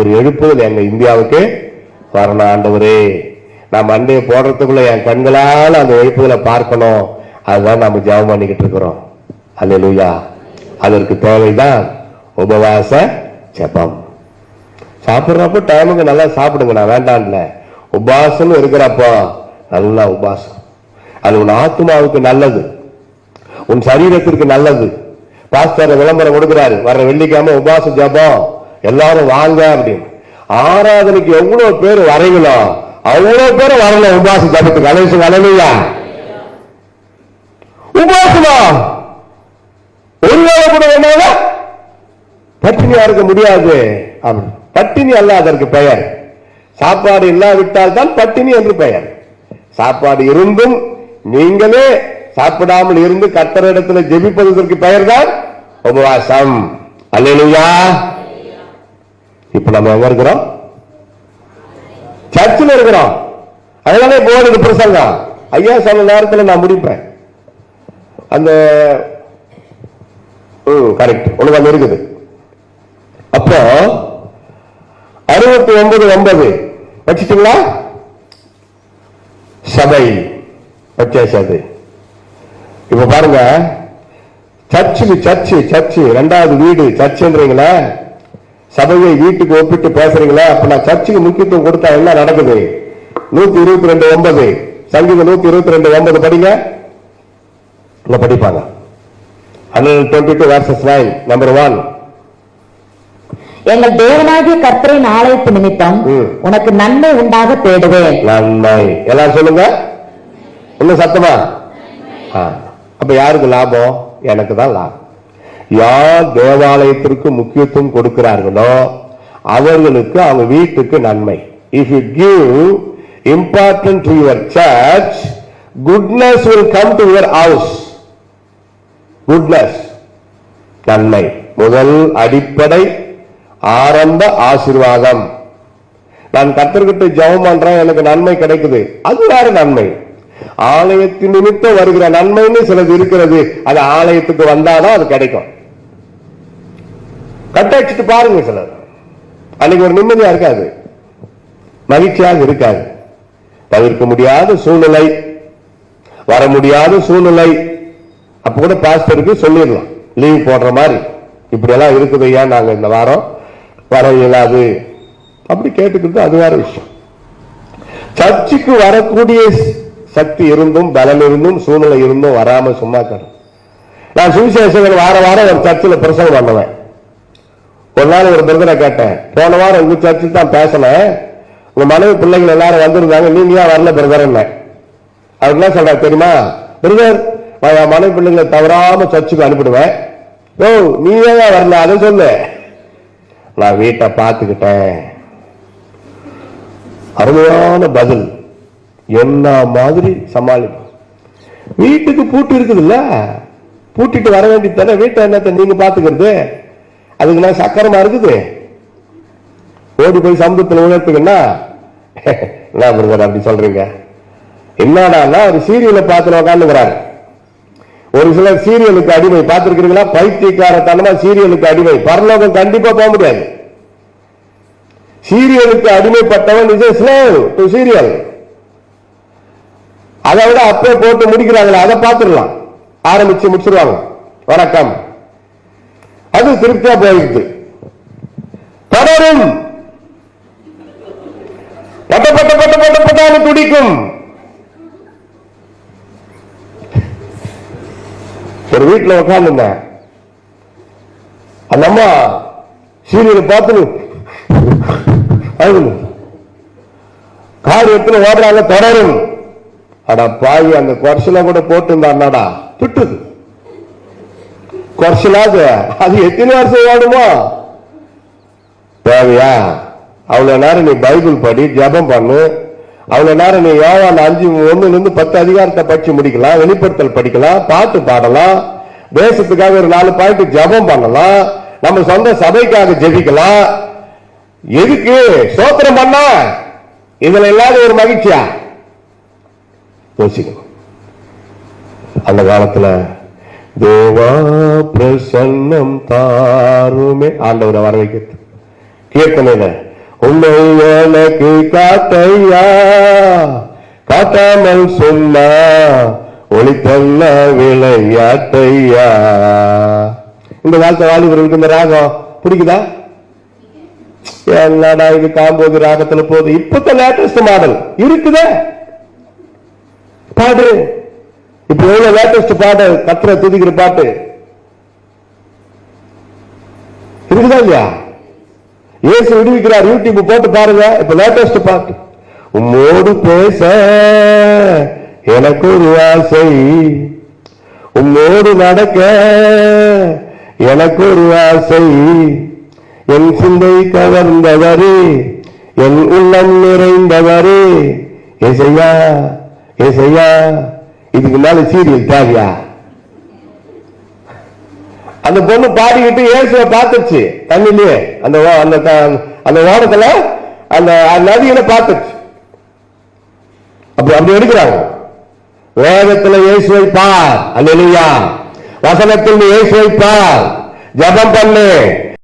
ஒரு எழுப்புதல் எங்க இந்தியாவுக்கு வரணும் ஆண்டவரே. நான் மண்டையை போடுறதுக்குள்ள என் கண்களால் அந்த எழுப்புதலை பார்க்கணும். அதுதான் நம்ம ஜெபம் பண்ணிக்கிட்டு இருக்கிறோம். அல்லேலூயா. அதற்கு தேவைதான் உபவாச ஜெபம். சாப்பிட்றப்ப டைமுக்கு நல்லா சாப்பிடுங்க, நான் வேண்டாம்ல. உபாசம் இருக்கிறப்போ நல்லா உபாசம். அது உன் ஆத்மாவுக்கு நல்லது, உன் சரீரத்திற்கு நல்லது. பாஸ்டர் விளம்பரம் கொடுக்கிறாரு, வர்ற வெள்ளிக்கிழமை உபாச ஜெபம் எல்லாரும் வாங்க அப்படின்னு. ஆராதனைக்கு எவ்வளவு பேர் வரைங்களோ அவ்வளவு பேர் வரல உபாச ஜெபத்துக்கு. அலையா அலையா உபாசமா ஒரு வேளை கூட வேணால பட்டினியா இருக்க முடியாது. பட்டினி அல்ல அதற்கு பெயர். சாப்பாடு இல்லாவிட்டால் தான் பட்டினி என்று பெயர். சாப்பாடு இருந்தும் நீங்களே சாப்பிடாமல் இருந்து கர்த்தரிடத்தில் ஜெபிப்பதற்கு பெயர் தான் உபவாசம். அல்லேலூயா. இப்ப நம்ம எங்க இருக்கிறோம்? சர்ச்சில் இருக்கிறோம். அதனாலே போடுது பிரசங்கம். ஐயா சொன்ன நேரத்தில் நான் முடிப்பேன். அந்த கரெக்ட் உனக்கு அந்த இருக்குது. அப்போ 69:9 வச்சுட்டீங்களா? சபை வச்சாச்சு. இப்ப பாருங்க, சர்ச்சு ரெண்டாவது வீடு சர்ச்சுன்றீங்களா? சபையை வீட்டுக்கு ஒப்பிட்டு பேசுறீங்களா? அப்ப நான் சர்ச்சுக்கு முக்கியத்துவம் கொடுத்தா என்ன நடக்குது? 122:9 சங்கீதம் 122:9 படிங்க. படிப்பாங்க. 122 verses 9 நம்பர் 1. எங்கள் தேவனாகிய கர்த்தரின் ஆலயத்து நிமித்தம் உனக்கு நன்மை உண்டாக தேடுவேன். நன்மை எல்லாரும் சொல்லுங்க. என்ன சத்தமா? அப்ப யாருக்கு லாபம்? எனக்கு தான் லாபம். யார் தேவாலயத்திற்கு முக்கியத்துவம் கொடுக்கிறார்களோ அவர்களுக்கு அவங்க வீட்டுக்கு நன்மை. If you give important to your search, goodness will come to your house. goodness நன்மை முதல் அடிப்படை ஆரம்ப ஆசீர்வாதம். நான் கர்த்தர்கிட்ட ஜெபம் பண்றேன், எனக்கு நன்மை கிடைக்குது, அது வேற நன்மை. ஆலயத்தின் நிமித்தம் வருகிற நன்மைன்னு சிலது இருக்கிறது. அது ஆலயத்துக்கு வந்தாதான் அது கிடைக்கும். கட்டடிச்சுட்டு பாருங்க சிலர், அன்னைக்கு ஒரு நிம்மதியா இருக்காது, மகிழ்ச்சியாக இருக்காது. தவிர்க்க முடியாத சூழ்நிலை, வர முடியாத சூழ்நிலை. அப்ப கூட பாஸ்டருக்கு சொல்லிடலாம், லீவ் போடுற மாதிரி, இப்படி எல்லாம் இருக்குது ஐயா, நாங்க இந்த வாரம் வர இயலாது அப்படி கேட்டுக்கிட்டு அது வேற விஷயம். சர்ச்சுக்கு வரக்கூடிய சக்தி இருந்தும் பலம் இருந்தும் சூழ்நிலை இருந்தும் வராம சும்மா கடை. நான் சுவிசேஷகர் வாரம் ஒரு சர்ச்சில் பிரசங்கம் பண்ணுவேன். ஒரு நாள் ஒரு பிரதரை கேட்டேன், போன வாரம் உங்க சர்ச்சில் தான் பேசினேன், உங்க மனைவி பிள்ளைகள் எல்லாரும் வந்திருந்தாங்க, நீங்க ஏன் வரல பிரதர்? என்ன அவர் என்ன சொல்ற தெரியுமா? பிரதர், நான் மனைவி பிள்ளைங்களை தவறாம சர்ச்சுக்கு அனுப்பிடுவேன். ஓ நீ ஏன் வரல அதை சொல்லு. நான் வீட்டை பார்த்துக்கிட்டேன். அருமையான பதில். என்ன மாதிரி சமாளிப்போம். வீட்டுக்கு பூட்டு இருக்குது இல்ல, பூட்டிட்டு வர வேண்டியது தானே. வீட்டை என்னத்தை நீங்க பாத்துக்கிறது? அதுக்கு நான் சக்கரமா இருக்குது, ஓடி போய் சமூகத்தில் உணர்த்துக்கன்னா என்ன பிரதர் அப்படி சொல்றீங்க? என்னடா ஒரு சீரியலை பார்த்து உட்காந்துக்கிறாரு. ஒரு சிலர் சீரியலுக்கு அடிமை பார்த்திருக்கிறீங்களா? பைத்தியக்காரத்தனமா சீரியலுக்கு அடிமை. பரலோகம் கண்டிப்பா போக முடியாது. சீரியலுக்கு அடிமைப்பட்டவன் இஸ் ஸ்லேவ் டு சீரியல். அதை விட அப்பே போட்டு முடிக்கிறாங்களா, அதை பார்த்துடலாம், ஆரம்பிச்சு முடிச்சிருவாங்க, வணக்கம், அது திருப்தியா போயிடுது. தொடரும், பட்ட பட்ட பட்ட பட்ட பட்டான்னு துடிக்கும். ஒரு வீட்டில் உட்காந்துருந்தேன், அந்த அம்மா சீரியலை பார்த்து கார் எடுத்துன்னு ஓடுறாங்க. தொடரும். அடா பாவி, அந்த குறைச்சல கூட போட்டுருந்தாடா, திட்டுது. குறைச்சலாது அது எத்தனை வருஷம் ஓடுமோ? தேவையா? அவ்வளவு நேரம் நீ பைபிள் படி, ஜெபம் பண்ணு. அவ்வளவு நேரம் நீ யோவான் 5:1-10 அதிகாரத்தை படிச்சு முடிக்கலாம், வெளிப்படுத்தல் படிக்கலாம், பாட்டு பாடலாம், தேசத்துக்காக ஒரு 4 பாயிண்ட் ஜெபம் பண்ணலாம், நம்ம சொந்த சபைக்காக ஜெபிக்கலாம். எதுக்கு ஸ்தோத்திரம் பண்ண? இதுல இல்லாத ஒரு மகிழ்ச்சியா யோசிக்கணும். அந்த காலத்துல தேவா பிரசன்னம் தாருமே ஆண்டவரை வர வைக்கிறது. கீர்த்தனையில உன்னை எனக்கு காட்டையா, காட்டாமல் சொன்னா ஒளித்தல்ல விளையாட்டையா. இந்த காலத்து வாலிபர்களுக்கு இந்த ராகம் பிடிக்குதா? என்னடா இது காம்போது ராகத்துல போகுது. இப்ப லேட்டஸ்ட் மாடல் இருக்குதே, பாடு. இப்ப எவ்வளவு லேட்டஸ்ட் பாட்டு, கத்திர துதிக்கிற பாட்டு இருக்குதா இல்லையா? இயேசு விடுவிக்கிறார், யூடியூப் போட்டு பாருங்க. இப்ப லேட்டஸ்ட் பாட்டு. உம்மோடு பேச எனக்கு ஒரு ஆசை, உம்மோடு நடக்க எனக்கு ஒரு ஆசை, என் சிந்தை கவர்ந்தவரே, என் உள்ளம் நிறைந்தவரே, ஏசையா ஏசையா. இதுக்கு மேல சீரியல் தேவையா? அந்த பொண்ணு பாடிக்கிட்டு இயேசுவை பார்த்துச்சு தண்ணிலேயே, அந்த ஓடத்துல அந்த நதியில பார்த்துச்சு. அப்படி எடுக்கிறாங்க. வேதத்துல இயேசுவை பார், அல்லேலூயா. வசனத்தில் இயேசுவை பார், ஜெபம் பண்ணு,